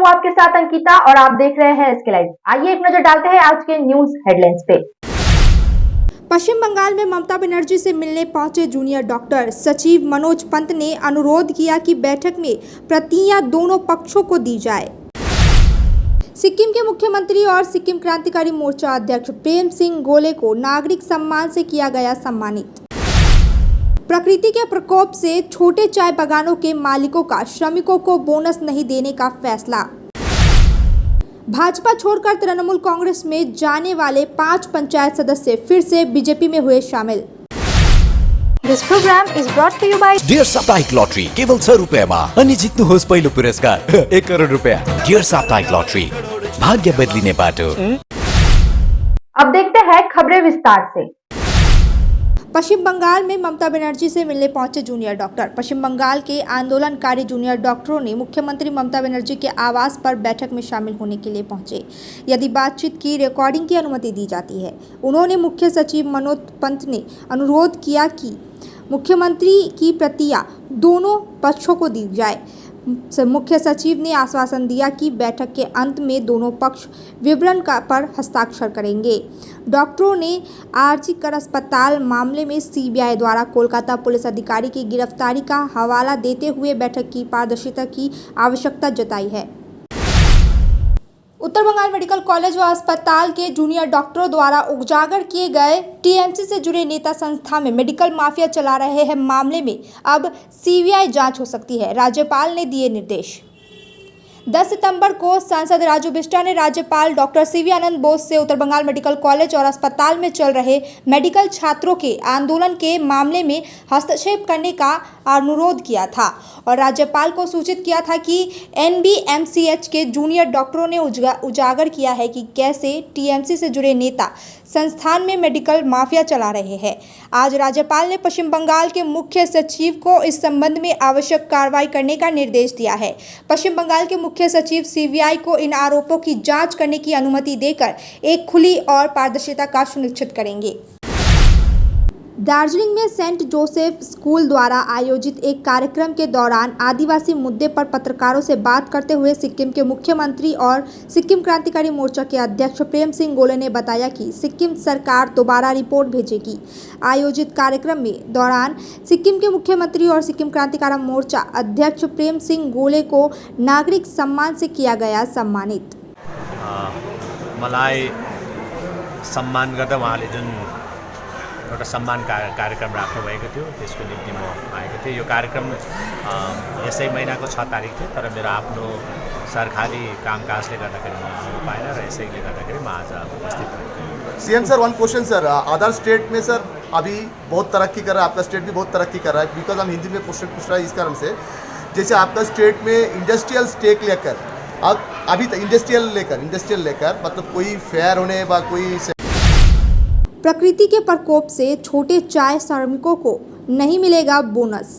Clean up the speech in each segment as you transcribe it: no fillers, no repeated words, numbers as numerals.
हूँ आपके साथ अंकिता और आप देख रहे हैं एसके लाइव। आइए एक नजर डालते हैं आज के न्यूज हेडलाइंस पे। पश्चिम बंगाल में ममता बनर्जी से मिलने पहुंचे जूनियर डॉक्टर सचिव मनोज पंत ने अनुरोध किया कि बैठक में प्रतियां दोनों पक्षों को दी जाए। सिक्किम के मुख्यमंत्री और सिक्किम क्रांतिकारी मोर्चा अध्यक्ष प्रेम सिंह गोले को नागरिक सम्मान से किया गया सम्मानित। प्रकृति के प्रकोप से छोटे चाय बागानों के मालिकों का श्रमिकों को बोनस नहीं देने का फैसला। भाजपा छोड़कर तृणमूल कांग्रेस में जाने वाले 5 पंचायत सदस्य फिर से बीजेपी में हुए शामिल। This program is brought to you by dear साप्ताहिक लॉटरी केवल 100 रुपैयाँमा अनि जित्नुहोस् पहिलो पुरस्कार 1 करोड रुपैयाँ। डियर साप्ताहिक लॉटरी, भाग्य बदलिने बाटो। अब देखते हैं खबरें विस्तार से। पश्चिम बंगाल में ममता बनर्जी से मिलने पहुंचे जूनियर डॉक्टर। पश्चिम बंगाल के आंदोलनकारी जूनियर डॉक्टरों ने मुख्यमंत्री ममता बनर्जी के आवास पर बैठक में शामिल होने के लिए पहुंचे, यदि बातचीत की रिकॉर्डिंग की अनुमति दी जाती है। उन्होंने मुख्य सचिव मनोज पंत ने अनुरोध किया कि मुख्यमंत्री की प्रतियां दोनों पक्षों को दी जाए। मुख्य सचिव ने आश्वासन दिया कि बैठक के अंत में दोनों पक्ष विवरण पर हस्ताक्षर करेंगे। डॉक्टरों ने आरजी कर अस्पताल मामले में सीबीआई द्वारा कोलकाता पुलिस अधिकारी की गिरफ्तारी का हवाला देते हुए बैठक की पारदर्शिता की आवश्यकता जताई है। उत्तर बंगाल मेडिकल कॉलेज व अस्पताल के जूनियर डॉक्टरों द्वारा उजागर किए गए टीएमसी से जुड़े नेता संस्था में मेडिकल माफिया चला रहे हैं मामले में अब सीबीआई जांच हो सकती है। राज्यपाल ने दिए निर्देश। 10 सितंबर को सांसद राजू बिष्टा ने राज्यपाल डॉक्टर सीवी आनंद बोस से उत्तर बंगाल मेडिकल कॉलेज और अस्पताल में चल रहे मेडिकल छात्रों के आंदोलन के मामले में हस्तक्षेप करने का अनुरोध किया था और राज्यपाल को सूचित किया था कि एनबीएमसीएच के जूनियर डॉक्टरों ने उजागर किया है कि कैसे टीएमसी से जुड़े नेता संस्थान में मेडिकल माफिया चला रहे हैं। आज राज्यपाल ने पश्चिम बंगाल के मुख्य सचिव को इस संबंध में आवश्यक कार्रवाई करने का निर्देश दिया है। पश्चिम बंगाल के मुख्य सचिव सीबीआई को इन आरोपों की जांच करने की अनुमति देकर एक खुली और पारदर्शिता का सुनिश्चित करेंगे। दार्जिलिंग में सेंट जोसेफ स्कूल द्वारा आयोजित एक कार्यक्रम के दौरान आदिवासी मुद्दे पर पत्रकारों से बात करते हुए सिक्किम के मुख्यमंत्री और सिक्किम क्रांतिकारी मोर्चा के अध्यक्ष प्रेम सिंह गोले ने बताया कि सिक्किम सरकार दोबारा रिपोर्ट भेजेगी। आयोजित कार्यक्रम में दौरान सिक्किम के मुख्यमंत्री और सिक्किम क्रांतिकारी मोर्चा अध्यक्ष प्रेम सिंह गोले को नागरिक सम्मान से किया गया सम्मानित। मलाई सम्मान गर्दा उहाँले जुन एउटा सम्मान कार्यक्रम राख्नुभएको थियो त्यसको निम्ति म आएको थिएँ। यो कार्यक्रम यसै महिनाको 6 तारिक थियो, तर मेरो आफ्नो सरकारी कामकाजले गर्दाखेरि म आउनु पाएन र यसैले गर्दाखेरि म आज उपस्थित भएँ। CM sir, one question sir, other state में सर अभी बहुत तरक्की कर रहा है, आपका स्टेट भी बहुत तरक्की कर रहा है। बिकॉज हम हिंदी में क्वेश्चन पूछ रहा है इस कारण से, जैसे आपका स्टेट में इंडस्ट्रियल स्टेक लेकर अभी इंडस्ट्रियल लेकर मतलब कोई फेयर होने व कोई प्रकृति के प्रकोप से छोटे चाय श्रमिकों को नहीं मिलेगा बोनस।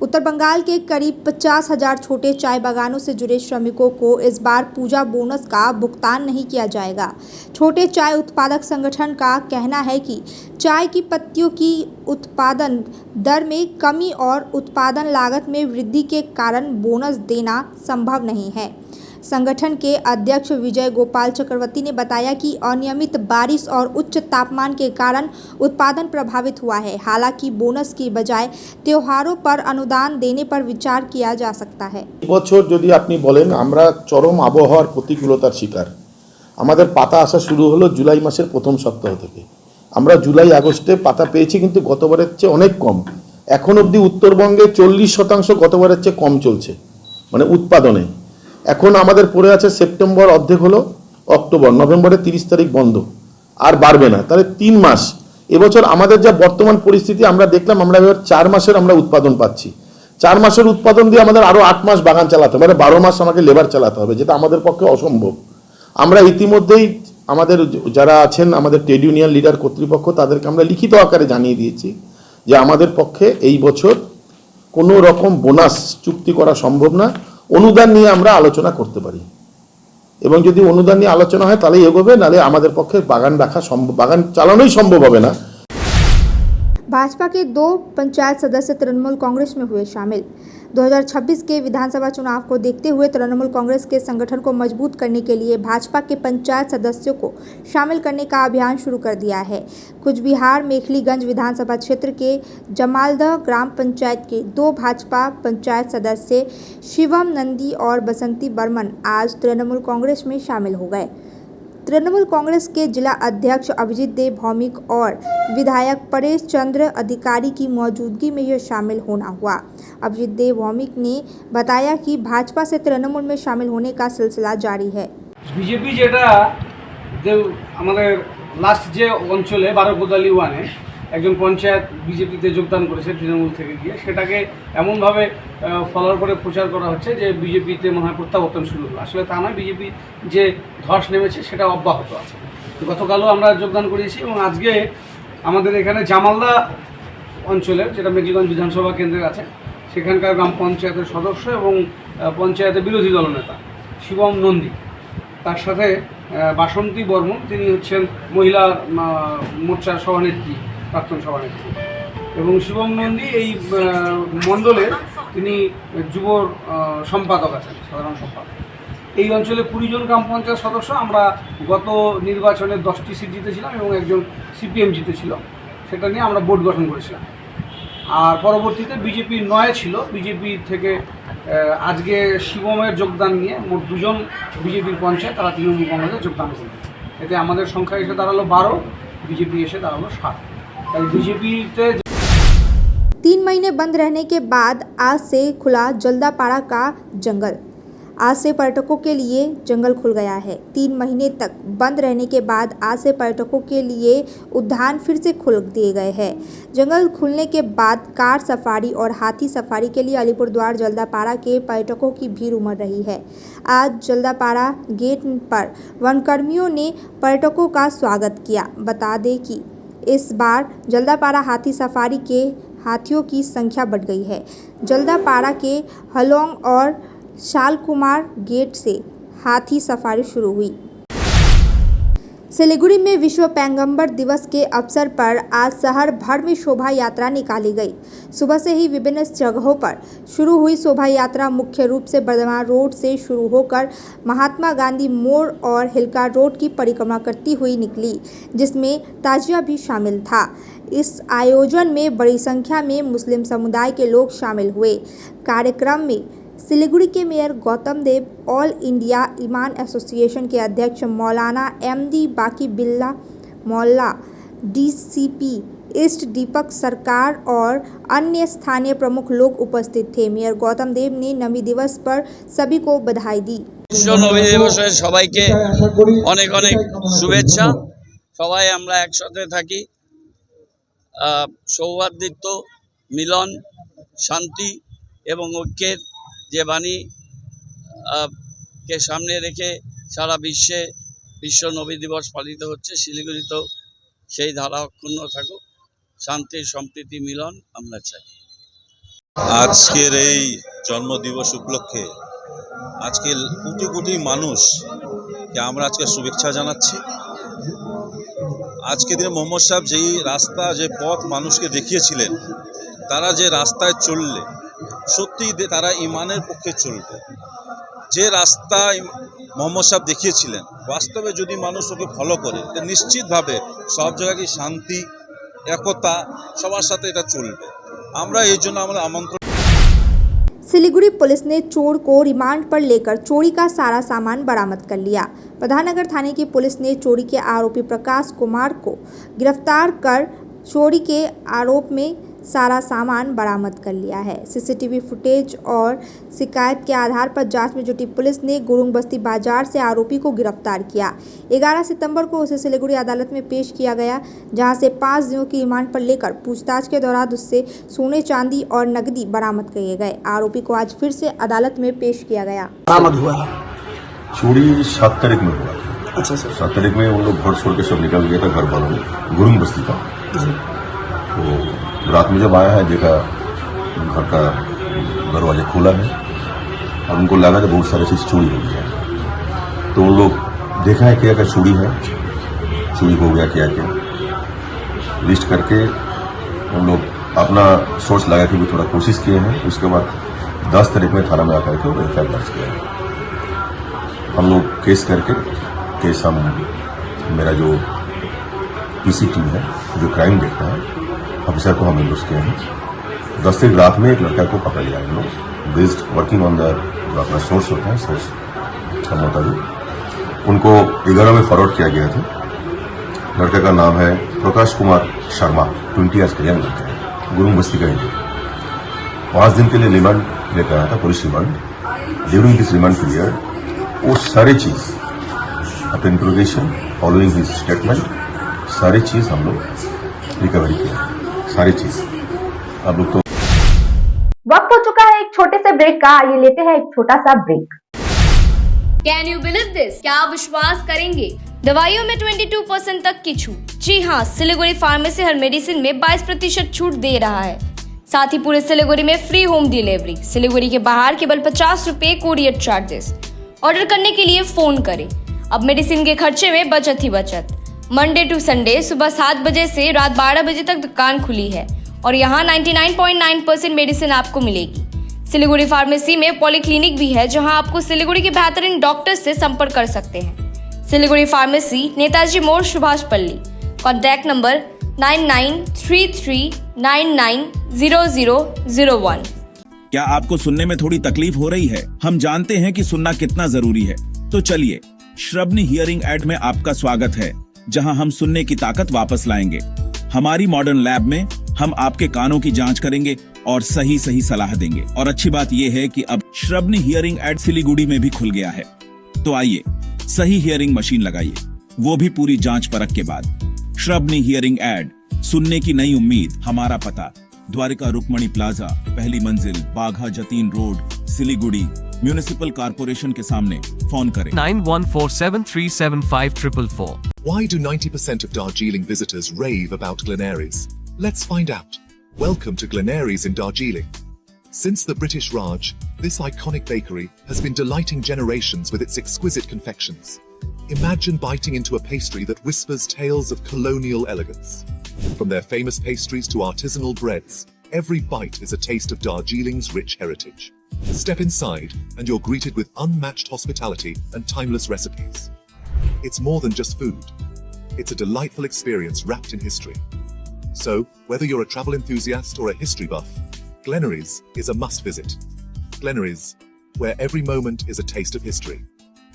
उत्तर बंगाल के करीब 50,000 छोटे चाय बागानों से जुड़े श्रमिकों को इस बार पूजा बोनस का भुगतान नहीं किया जाएगा। छोटे चाय उत्पादक संगठन का कहना है कि चाय की पत्तियों की उत्पादन दर में कमी और उत्पादन लागत में वृद्धि के कारण बोनस देना संभव नहीं है। संगठन के अध्यक्ष विजय गोपाल चक्रवर्ती ने बताया कि अनियमित बारिश और उच्च तापमान के कारण उत्पादन प्रभावित हुआ है। हालांकि बोनस की बजाय त्योहारों पर अनुदान देने पर विचार किया जा सकता है। বছর যদি আপনি বলেন আমরা চরম আবহাওয়ার প্রতিকূলতার শিকার। আমাদের পাতা আসা শুরু হলো জুলাই মাসের প্রথম সপ্তাহ থেকে। আমরা জুলাই আগস্টে পাতা পেয়েছি, কিন্তু গতবারের চেয়ে অনেক কম। এখন অবধি উত্তরবঙ্গে 40% গতবারের চেয়ে কম চলছে, মানে উৎপাদনে। এখন আমাদের পড়ে আছে সেপ্টেম্বর অর্ধেক হলো, অক্টোবর, নভেম্বরের 30 তারিখ বন্ধ, আর বাড়বে না। তাহলে 3 মাস এবছর আমাদের যা বর্তমান পরিস্থিতি আমরা দেখলাম, আমরা এবার 4 মাসের আমরা উৎপাদন পাচ্ছি। 4 মাসের উৎপাদন দিয়ে আমাদের আরও 8 মাস বাগান চালাতে হবে, মানে 12 মাস আমাকে লেবার চালাতে হবে, যেটা আমাদের পক্ষে অসম্ভব। আমরা ইতিমধ্যেই আমাদের যারা আছেন আমাদের ট্রেড ইউনিয়ন লিডার কর্তৃপক্ষ তাদেরকে আমরা লিখিত আকারে জানিয়ে দিয়েছি যে আমাদের পক্ষে এই বছর কোনো রকম বোনাস চুক্তি করা সম্ভব না। অনুদান নিয়ে আমরা আলোচনা করতে পারি এবং যদি অনুদান নিয়ে আলোচনা হয় তাহলে এগোবে, নালে আমাদের পক্ষে বাগান চালানোই সম্ভব হবে না। भाजपा के 2 पंचायत सदस्य तृणमूल कांग्रेस में हुए शामिल। 2026 के विधानसभा चुनाव को देखते हुए तृणमूल कांग्रेस के संगठन को मजबूत करने के लिए भाजपा के पंचायत सदस्यों को शामिल करने का अभियान शुरू कर दिया है। कुछ बिहार मेखलीगंज विधानसभा क्षेत्र के जमालदह ग्राम पंचायत के 2 भाजपा पंचायत सदस्य शिवम नंदी और बसंती बर्मन आज तृणमूल कांग्रेस में शामिल हो गए। तृणमूल कांग्रेस के जिला अध्यक्ष अभिजीत देव भौमिक और विधायक परेश चंद्र अधिकारी की मौजूदगी में यह शामिल होना हुआ। अभिजीत देव भौमिक ने बताया कि भाजपा से तृणमूल में शामिल होने का सिलसिला जारी है। बीजेपी যেটা যে আমাদের লাস্ট যে অঞ্চলে 12 কোদালি ওয়ানে একজন পঞ্চায়েত বিজেপিতে যোগদান করেছে তৃণমূল থেকে গিয়ে, সেটাকে এমনভাবে ফলো করে প্রচার করা হচ্ছে যে বিজেপিতে মনে হয় প্রত্যাবর্তন শুরু হলো। আসলে তা নয়, বিজেপি যে ধস নেমেছে সেটা অব্যাহত আছে। গতকালও আমরা যোগদান করেছি এবং আজকে আমাদের এখানে জামালদা অঞ্চলের, যেটা মেঘলিগঞ্জ বিধানসভা কেন্দ্রের আছে, সেখানকার গ্রাম পঞ্চায়েতের সদস্য এবং পঞ্চায়েতের বিরোধী দলনেতা শিবম নন্দী, তার সাথে বাসন্তী বর্মন, তিনি হচ্ছেন মহিলা মোর্চার সভানেত্রী, প্রাক্তন সভানেত্রী, এবং শিবম নন্দী এই মণ্ডলের তিনি যুব সম্পাদক আছেন, সাধারণ সম্পাদক। এই অঞ্চলে 20 জন গ্রাম পঞ্চায়েত সদস্য। আমরা গত নির্বাচনে 10টি সিট জিতেছিলাম এবং একজন সিপিএম জিতেছিল, সেটা নিয়ে আমরা বোর্ড গঠন করেছিলাম। আর পরবর্তীতে বিজেপি 9 ছিল, বিজেপি থেকে আজকে শিবমের যোগদান নিয়ে মোট 2 জন বিজেপির পঞ্চায়েত তারা তৃণমূল কংগ্রেসে যোগদান করবে। এতে আমাদের সংখ্যা এসে দাঁড়ালো 12, বিজেপি এসে দাঁড়ালো 7। তাই বিজেপিতে 3 महीने बंद रहने के बाद आज से खुला जल्दापाड़ा का जंगल। आज से पर्यटकों के लिए जंगल खुल गया है। 3 महीने तक बंद रहने के बाद आज से पर्यटकों के लिए उद्यान फिर से खुल दिए गए हैं। जंगल खुलने के बाद कार सफारी और हाथी सफारी के लिए अलीपुरद्वार जल्दापाड़ा के पर्यटकों की भीड़ उमड़ रही है। आज जल्दापाड़ा गेट पर वनकर्मियों ने पर्यटकों का स्वागत किया। बता दें कि इस बार जल्दापाड़ा हाथी सफारी के हाथियों की संख्या बढ़ गई है। जल्दापाड़ा के हलोंग और शालकुमार गेट से हाथी सफारी शुरू हुई। सिलीगुड़ी में विश्व पैगंबर दिवस के अवसर पर आज शहर भर में शोभा यात्रा निकाली गई। सुबह से ही विभिन्न जगहों पर शुरू हुई शोभा यात्रा मुख्य रूप से बर्धमान रोड से शुरू होकर महात्मा गांधी मोड़ और हिलका रोड की परिक्रमा करती हुई निकली, जिसमें ताजिया भी शामिल था। इस आयोजन में बड़ी संख्या में मुस्लिम समुदाय के लोग शामिल हुए। कार्यक्रम में सिलीगुड़ी के मेयर गौतम देव, ऑल इंडिया ईमान एसोसिएशन के अध्यक्ष मौलाना एमडी बाकी बिल्ला मौला, डीसीपी ईस्ट दीपक सरकार और अन्य स्थानीय प्रमुख लोग उपस्थित थे। मेयर गौतम देव ने नमी दिवस पर सभी को बधाई दी। বিশ্ব নবী দিবসের সবাইকে অনেক অনেক শুভেচ্ছা। সবাই আমরা একসাথে থাকি, সৌহার্দ্যিত্ব, মিলন, শান্তি এবং ঐক্যের যে বাণী কে সামনে রেখে সারা বিশ্বে বিশ্ব নবী দিবস পালিত হচ্ছে। শিলিগুড়িতেও সেই ধারা অক্ষুণ্ণ থাকুক, শান্তি সম্প্রীতি মিলন আমরা চাই। আজকের এই জন্মদিবস উপলক্ষে আজকে কোটি কোটি মানুষকে আমরা আজকে শুভেচ্ছা জানাচ্ছি। আজকে দিনে মোহাম্মদ সাহেব যেই রাস্তা, যে পথ মানুষকে দেখিয়েছিলেন, তারা যে রাস্তায় চললে সত্যিই তারা ইমানের পক্ষে চলবে। যে রাস্তা মোহাম্মদ সাহেব দেখিয়েছিলেন, বাস্তবে যদি মানুষ ওকে ফলো করে, নিশ্চিতভাবে সব জায়গায় শান্তি, একতা, সবার সাথে এটা চলবে। আমরা এই জন্য আমরা আমন্ত্রণ। सिलीगुड़ी पुलिस ने चोर को रिमांड पर लेकर चोरी का सारा सामान बरामद कर लिया। प्रधाननगर थाने की पुलिस ने चोरी के आरोपी प्रकाश कुमार को गिरफ्तार कर चोरी के आरोप में सारा सामान बरामद कर लिया है। सीसीटीवी फुटेज और शिकायत के आधार पर जांच में जुटी पुलिस ने गुरुंग बस्ती बाजार से आरोपी को गिरफ्तार किया। 11 सितंबर को उसे सिलीगुड़ी अदालत में पेश किया गया, जहां से 5 दिनों की रिमांड पर लेकर पूछताछ के दौरान उससे सोने, चांदी और नकदी बरामद किए गए। आरोपी को आज फिर से अदालत में पेश किया गया। बरामद हुआ है। चोरी 7 तारीख में हुआ। अच्छा सर। 7 तारीख में उन लोग घर छोड़ के सब निकल गया था, घर वालों ने, गुरुंग बस्ती का। तो रात में जब आया है, देखा घर का दरवाजा खुला है और उनको लगा कि बहुत सारे चीज़ चोरी हो गया है। तो उन लोग देखा है क्या क्या चोरी है, चोरी हो गया क्या क्या, लिस्ट करके उन लोग अपना सोच लगा के भी थोड़ा कोशिश किए हैं। उसके बाद 10 तारीख में थाना में आकर के वो एफ दर्ज किया है। हम लोग केस करके मेरा जो पीसी टीम है जो क्राइम देखता है ऑफिसर को हम इंडोज किए हैं। 10 तारीख रात में एक लड़का को पकड़ लिया इन लोग बेस्ड वर्किंग ऑन द जो अपना सोर्स होता है सोर्स का मुताबिक उनको 11 में फॉरवर्ड किया गया था। लड़के का नाम है प्रकाश कुमार शर्मा, 20 ईयर्स का यंग लड़का है, गुरुंग बस्ती का है। 5 दिन के लिए रिमांड लेकर आया था, police remand. During this remand period वो सारी चीज अपने इंट्रोगेशन फॉलोइंग हिज स्टेटमेंट सारी चीज हम लोग रिकवरी किया, सारी चीज। अब लोग तो वक्त हो चुका है एक छोटे से ब्रेक का, आइए लेते हैं एक छोटा सा break. Can you believe this? क्या आप विश्वास करेंगे? दवाइयों में 22% तक की छूट। जी हाँ, सिलीगुड़ी फार्मेसी हर मेडिसिन में 22% छूट दे रहा है। साथ ही पूरे सिलीगुड़ी में फ्री होम डिलीवरी। सिलीगुड़ी के बाहर केवल 50 रुपए कोरियर चार्जेस। ऑर्डर करने के लिए फोन करें। अब मेडिसिन के खर्चे में बचत ही बचत। मंडे टू संडे सुबह 7 बजे से रात 12 बजे तक दुकान खुली है और यहाँ 99.9% मेडिसिन आपको मिलेगी। सिलीगुड़ी फार्मेसी में पॉलीक्लिनिक भी है जहां आपको सिलीगुड़ी के बेहतरीन डॉक्टर से संपर्क कर सकते हैं। सिलीगुड़ी फार्मेसी, नेताजी मोड़, सुभाष पल्ली। Contact number 9933990001। क्या आपको सुनने में थोड़ी तकलीफ हो रही है? हम जानते हैं कि सुनना कितना जरूरी है, तो चलिए श्रवणी हियरिंग एड में आपका स्वागत है, जहां हम सुनने की ताकत वापस लाएंगे। हमारी मॉडर्न लैब में हम आपके कानों की जांच करेंगे और सही सलाह देंगे। और अच्छी बात यह है कि अब श्रवणी हियरिंग एड सिलीगुड़ी में भी खुल गया है। तो आइए सही हियरिंग मशीन लगाइए, वो भी पूरी जांच परख के बाद। श्रवणी हियरिंग एड, सुनने की नई उम्मीद। हमारा पता द्वारिका रुक्मणी प्लाजा, पहली मंजिल, Bagha Jatin Road, Siliguri. Municipal corporation के सामने। फोन करें 9147375444। Why do 90% of Darjeeling visitors rave about Glenaries? Let's find out. Welcome to Glenaries in Darjeeling. Since the British Raj, this iconic bakery has been delighting generations with its exquisite confections. Imagine biting into a pastry that whispers tales of colonial elegance. From their famous pastries to artisanal breads, every bite is a taste of Darjeeling's rich heritage. Step inside and you're greeted with unmatched hospitality and timeless recipes. It's more than just food. It's a delightful experience wrapped in history. So, whether you're a travel enthusiast or a history buff, Glenaries is a must visit. Glenaries, where every moment is a taste of history.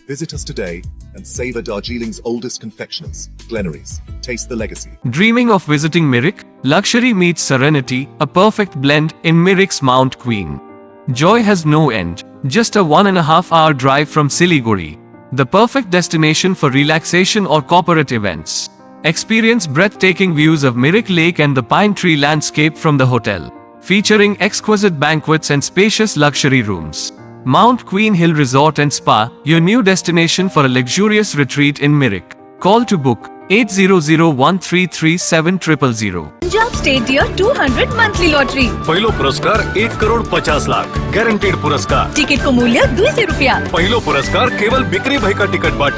Visit us today and savor Darjeeling's oldest confectioners. Glenaries, taste the legacy. Dreaming of visiting Mirik? Luxury meets serenity, a perfect blend in Mirik's Mount Queen. Joy has no end. Just a 1.5 hour drive from Siliguri. The perfect destination for relaxation or corporate events. Experience breathtaking views of Mirik Lake and the pine tree landscape from the hotel, featuring exquisite banquets and spacious luxury rooms. Mount Queen Hill Resort and Spa, your new destination for a luxurious retreat in Mirik. Call to book 8001337000. Punjab state year 200 monthly lottery. पहिलो पुरस्कार 1,50,00,000 guaranteed पुरस्कार। Ticket को मूल्य 200 रुपया। पहिलो पुरस्कार केवल बिक्री भएका टिकटबाट।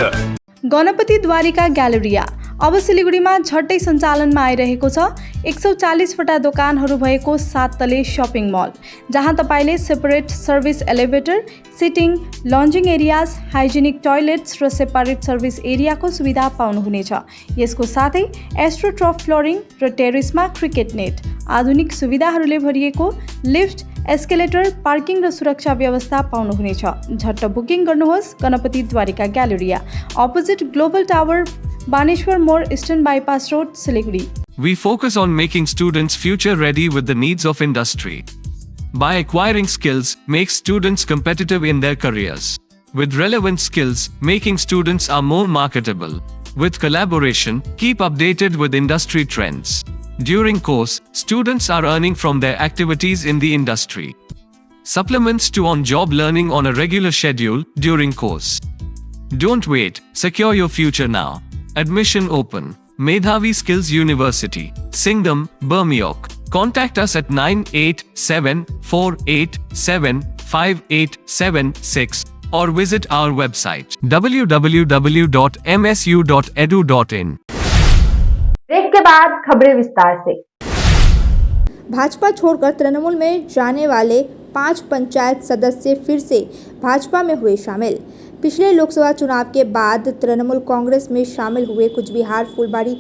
गणपति द्वारिका ग्यालेरिया अब सिलीगुडीमा झट्टै सञ्चालनमा आइरहेको छ। 140 वटा दोकानहरू भएको 7 तले शपिङ मल, जहाँ तपाईले separate service elevator, sitting, lounging areas, hygienic toilets र सेपरेट सर्भिस एरियाको सुविधा पाउनुहुनेछ। यसको साथै एस्ट्रोट्रफ फ्लोरिङ र टेरेसमा क्रिकेट नेट, आधुनिक सुविधाहरूले भरिएको लिफ्ट, एस्केलेटर, पार्किङ र सुरक्षा व्यवस्था पाउनुहुनेछ। झट्ट बुकिङ गर्नुहोस्। Ganapati Dwarika Galleria, opposite Global Tower, Baneshwar More, Eastern Bypass Road, Siliguri. We focus on making students future ready with the needs of industry. By acquiring skills, make students competitive in their careers. With relevant skills, making students are more marketable. With collaboration, keep updated with industry trends. During course, students are earning from their activities in the industry. Supplements to on-job learning on a regular schedule during course. Don't wait, secure your future now. Admission open. Medhavi Skills University, Singham, Bermioc. Contact us at 9874875876 or visit our website www.msu.edu.in. Break के बाद खबरें विस्तार से। भाजपा छोड़कर तृणमूल में जाने वाले 5 पंचायत सदस्य फिर से भाजपा में हुए शामिल। पिछले लोकसभा चुनाव के बाद तृणमूल कांग्रेस में शामिल हुए कुचबिहार फुलबाड़ी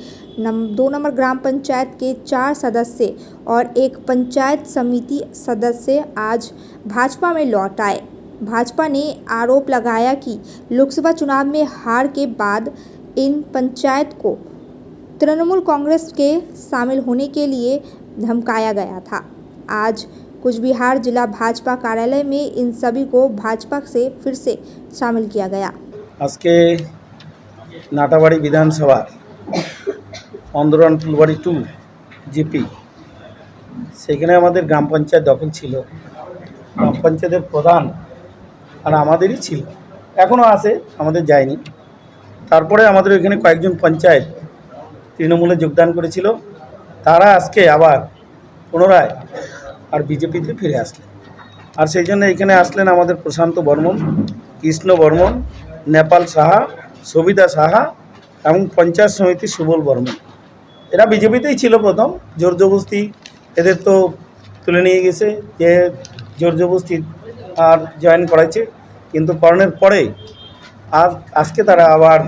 2 नंबर ग्राम पंचायत के 4 सदस्य और एक पंचायत समिति सदस्य आज भाजपा में लौट आए। भाजपा ने आरोप लगाया कि लोकसभा चुनाव में हार के बाद इन पंचायत को तृणमूल कांग्रेस के शामिल होने के लिए धमकाया गया था। आज कुचबिहार जिला भाजपा कार्यालय में इन सभी को भाजपा से फिर से शामिल किया गया। आज के नाटाबाड़ी विधानसभा अंदरान फुलबाड़ी 2 জিপি সেখানে আমাদের গ্রাম পঞ্চায়েত দখল ছিল। গ্রাম পঞ্চায়েতের প্রধান আর আমাদেরই ছিল, এখনও আছে, আমাদের যায়নি। তারপরে আমাদের এখানে কয়েকজন পঞ্চায়েত তৃণমূলে যোগদান করেছিল, তারা আজকে আবার পুনরায় আর বিজেপিতে ফিরে আসলেন। আর সেই জন্য এখানে আসলেন আমাদের প্রশান্ত বর্মন, কৃষ্ণ বর্মন, নেপাল সাহা, সবিতা সাহা এবং পঞ্চায়েত সমিতি সুবল বর্মন। এরা বিজেপিতেই ছিল প্রথম, জোর জবরদস্তি এদের তো তুলে নিয়ে গেছে, যে জোর জবরদস্তি আর জয়েন করাইছে, কিন্তু করানোর পরে আজকে তারা আবার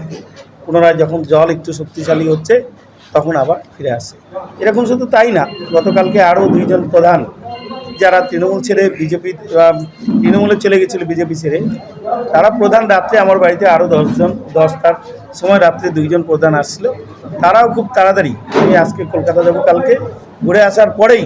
পুনরায় যখন জল একটু শক্তিশালী হচ্ছে তখন আবার ফিরে আসছে। এরকম শুধু তাই না, গতকালকে আরও 2 জন প্রধান যারা তৃণমূল ছেড়ে বিজেপি তৃণমূলে চলে গেছিলো বিজেপি ছেড়ে, তারা প্রধান রাত্রে আমার বাড়িতে আরও 10টার সময় রাত্রে 2 জন প্রধান আসছিল। তারাও খুব তাড়াতাড়ি, আমি আজকে কলকাতা যাব, কালকে ঘুরে আসার পরেই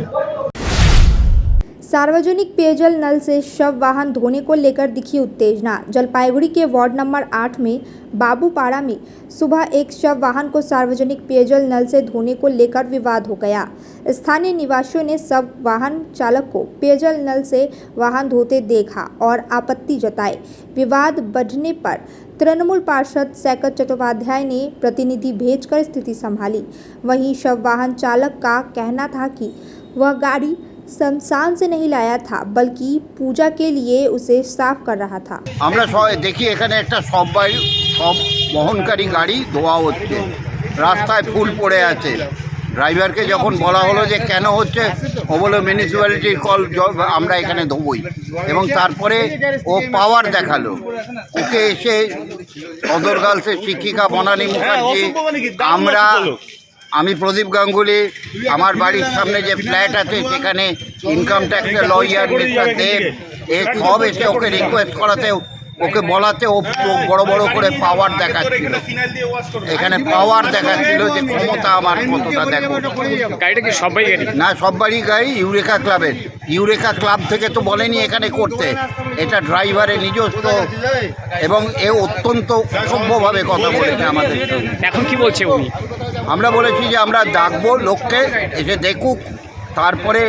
सार्वजनिक पेयजल नल से शव वाहन धोने को लेकर दिखी उत्तेजना। जलपाईगुड़ी के वार्ड नंबर 8 में बाबूपाड़ा में सुबह एक शव वाहन को सार्वजनिक पेयजल नल से धोने को लेकर विवाद हो गया। स्थानीय निवासियों ने शव वाहन चालक को पेयजल नल से वाहन धोते देखा और आपत्ति जताई। विवाद बढ़ने पर तृणमूल पार्षद सैकत चट्टोपाध्याय ने प्रतिनिधि भेजकर स्थिति संभाली। वहीं शव वाहन चालक का कहना था कि वह गाड़ी शमशान से नहीं लाया था, बल्कि पूजा के लिए उसे साफ कर रहा था। আমরা দেখি এখানে একটা সব বহনকারী গাড়ি ধোয়া হচ্ছে, রাস্তায় ফুল পড়ে আছে। ড্রাইভারকে যখন বলা হলো যে কেন হচ্ছে, ও বলল মিউনিসিপ্যালিটির কল, আমরা এখানে ধোবই। এবং তারপরে ও পাওয়ার দেখালো, ওকে এসে সদর গার্লসের শিক্ষিকা বনানী মুখার্জি, আমি প্রদীপ গাঙ্গুলি, আমার বাড়ির সামনে যে ফ্ল্যাট আছে সেখানে ইনকাম ট্যাক্সের লয়ার মিস্টার দেব, সব এসে ওকে রিকোয়েস্ট করাতে, ওকে বলাতে ও বড় বড় করে পাওয়ার দেখাচ্ছিল, এখানে পাওয়ার দেখাচ্ছিল যে ক্ষমতা আমার কতটা দেখো। গাড়িটা কি সবাই গাড়ি না, সববারই গাড়ি ইউরেকা ক্লাবের। ইউরেকা ক্লাব থেকে তো বলেনি এখানে করতে, এটা ড্রাইভারের নিজস্ব, এবং এ অত্যন্ত অসভ্যভাবে কথা বলেছে আমাদের। এখন কি বলছে উনি? আমরা বলেছি যে আমরা ডাকবো লোককে, এসে দেখুক, তারপরে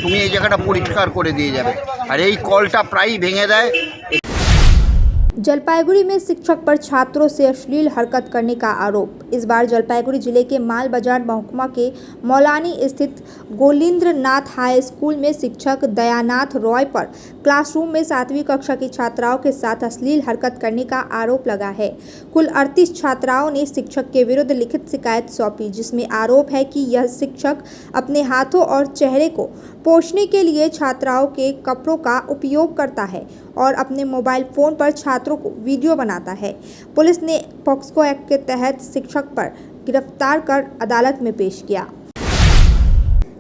তুমি এই জায়গাটা পরিষ্কার করে দিয়ে যাবে। আর এই কলটা প্রায়ই ভেঙে দেয়। जलपाईगुड़ी में शिक्षक पर छात्रों से अश्लील हरकत करने का आरोप। इस बार जलपाईगुड़ी जिले के माल बाजार महकुमा के मौलानी स्थित गोलिंद्र नाथ हाई स्कूल में शिक्षक दयानाथ रॉय पर क्लासरूम में 7वीं कक्षा की छात्राओं के साथ अश्लील हरकत करने का आरोप लगा है। कुल 38 छात्राओं ने शिक्षक के विरुद्ध लिखित शिकायत सौंपी, जिसमें आरोप है कि यह शिक्षक अपने हाथों और चेहरे को पोंछने के लिए छात्राओं के कपड़ों का उपयोग करता है और अपने मोबाइल फ़ोन पर छात्रों को वीडियो बनाता है। पुलिस ने पॉक्सो एक्ट के तहत शिक्षक पर गिरफ्तार कर अदालत में पेश किया।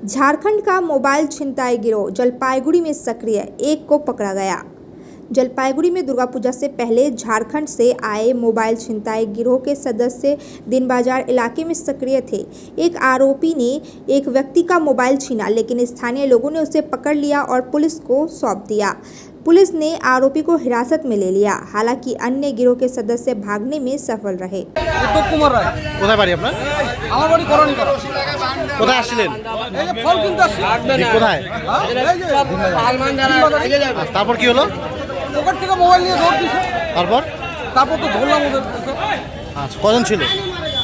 झारखंड का मोबाइल छिनताई गिरोह जलपाईगुड़ी में सक्रिय, एक को पकड़ा गया। जलपाईगुड़ी में दुर्गा पूजा से पहले झारखंड से आए मोबाइल छिनताई गिरोह के सदस्य दिन बाजार इलाके में सक्रिय थे। एक आरोपी ने एक व्यक्ति का मोबाइल छीना, लेकिन स्थानीय लोगों ने उसे पकड़ लिया और पुलिस को सौंप दिया। पुलिस ने आरोपी को हिरासत में ले लिया। हालांकि अन्य गिरोह के सदस्य भागने में सफल रहे। উত্তম কুমার রায়। কোথায় বাড়ি আপনার? আমার বাড়ি করণী করা। কোথায় আসছিলেন? এই যে ফল কিনতে আসছি। কোথায়? তারপর কি হলো? পকেট থেকে মোবাইল নিয়ে দৌড় দিছে। তারপর তো ধরলাম ওদের। আচ্ছা, কজন ছিল?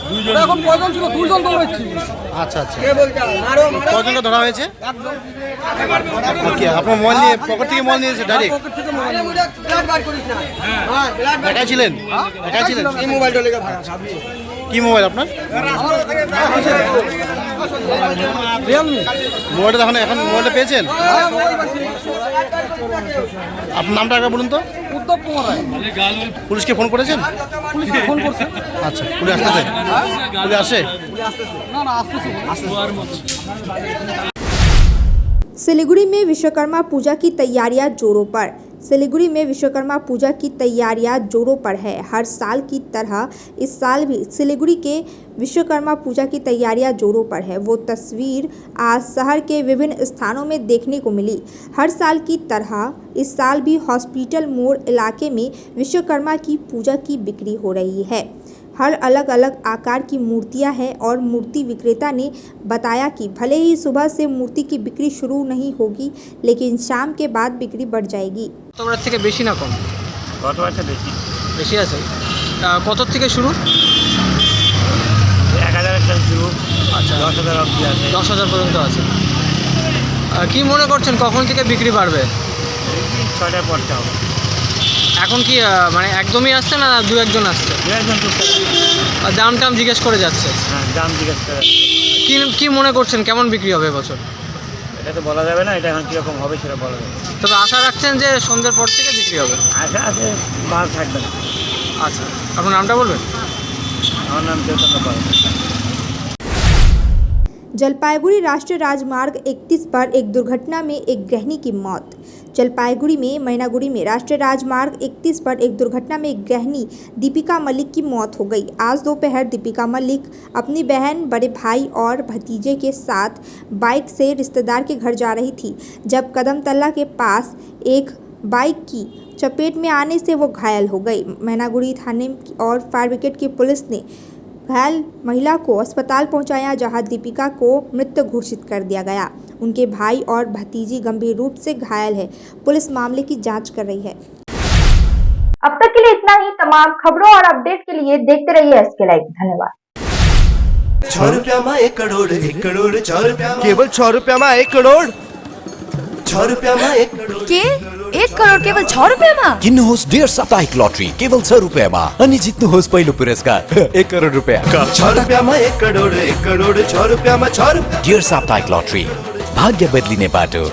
2 জন। এখন কয়জন ছিল? 2 জন দৌড়াচ্ছি। আচ্ছা আচ্ছা। কে বলছে? মারো। কজনকে ধরা হয়েছে? একজন। ওকে, আপনার মোবাইল নিয়ে পকেট থেকে মোবাইল নিয়েছে ডাইরেক্ট? পকেট থেকে মোবাইল নিয়ে। ব্লাড বার করিস না। হ্যাঁ, ব্লাড বার। একা ছিলেন? একা ছিলেন? এই মোবাইলটা লেগে ভাগা। কি মোবাইল আপনার? মোবাইলটা এখন মোবাইলটা পেয়েছেন? আপনার নামটা একবার বলুন তো। উত্তম কুমার রায়। পুলিশকে ফোন করেছেন? ফোন করছে? আচ্ছা, পুলিশ আসতেছে? পুলিশ আসে? না না আসতেছে। सिलीगुड़ी में विश्वकर्मा पूजा की तैयारियां जोरों पर। सिलीगुड़ी में विश्वकर्मा पूजा की तैयारियां जोरों पर है। हर साल की तरह इस साल भी सिलीगुड़ी के विश्वकर्मा पूजा की तैयारियां जोरों पर है। वो तस्वीर आज शहर के विभिन्न स्थानों में देखने को मिली। हर साल की तरह इस साल भी हॉस्पिटल मोड़ इलाके में विश्वकर्मा की पूजा की बिक्री हो रही है। हर अलग अलग आकार की मूर्तियां हैं और मूर्ति विक्रेता ने बताया कि भले ही सुबह से मूर्ति की बिक्री शुरू नहीं होगी, लेकिन शाम के बाद बिक्री बढ़ जाएगी। গতবার থেকে বেশি না কম? গতবার বেশি বেশি আছে। কত থেকে শুরু? 1000 টাকা শুরু। আচ্ছা, 10,000 অবধি আছে। 10,000 পর্যন্ত আছে। কি মনে করছেন কখন থেকে বিক্রি বাড়বে? 6টার পর যাও। এখন কি মানে একদমই আসছে না দু একজন আসছে? দু একজন টুকটাক। দাম টাম জিজ্ঞেস করে যাচ্ছে? হ্যাঁ, দাম জিজ্ঞেস করে। কি মনে করছেন কেমন বিক্রি হবে এবছর? এটা তো বলা যাবে না, এটা এখন কীরকম হবে সেটা বলা যাবে। তবে আশা রাখছেন যে সন্ধ্যের পর থেকে বিক্রি হবে? আশা আছে, বাস থাকবে না। আচ্ছা, আপনার নামটা বলবেন? আমার নাম চৈতন্য পাল। जलपाईगुड़ी राष्ट्रीय राजमार्ग 31 पर एक दुर्घटना में एक गृहिणी की मौत। जलपाईगुड़ी में मैनागुड़ी में राष्ट्रीय राजमार्ग 31 पर एक दुर्घटना में एक गृहिणी दीपिका मलिक की मौत हो गई। आज दोपहर दीपिका मलिक अपनी बहन, बड़े भाई और भतीजे के साथ बाइक से रिश्तेदार के घर जा रही थी, जब कदमतल्ला के पास एक बाइक की चपेट में आने से वो घायल हो गई। मैनागुड़ी थाने और फायर ब्रिगेड की पुलिस ने घायल महिला को अस्पताल पहुंचाया, जहां दीपिका को मृत घोषित कर दिया गया। उनके भाई और भतीजी गंभीर रूप से घायल है। पुलिस मामले की जांच कर रही है। अब तक के लिए इतना ही। तमाम खबरों और अपडेट के लिए देखते रहिए SK लाइव। धन्यवाद। 6 रुपया में 1 करोड़ 1 करोड़ 6 रुपया केवल 6 रुपया में 1 करोड़ 6 रुपया में 1 करोड़ के 1 करोड़ केवल 6 रुपयामा? किन्नुहोस् डेढ साप्ताहिक लटरी केवल 6 रुपियाँमा अनि जित्नुहोस् पहिलो पुरस्कार 1 करोड रुपियाँ। 6 रुपया में 1 करोड़ 1 करोड़ 6 रुपया में 6 रुपया। डेढ साप्ताहिक लटरी, भाग्य बदलिने बाटो।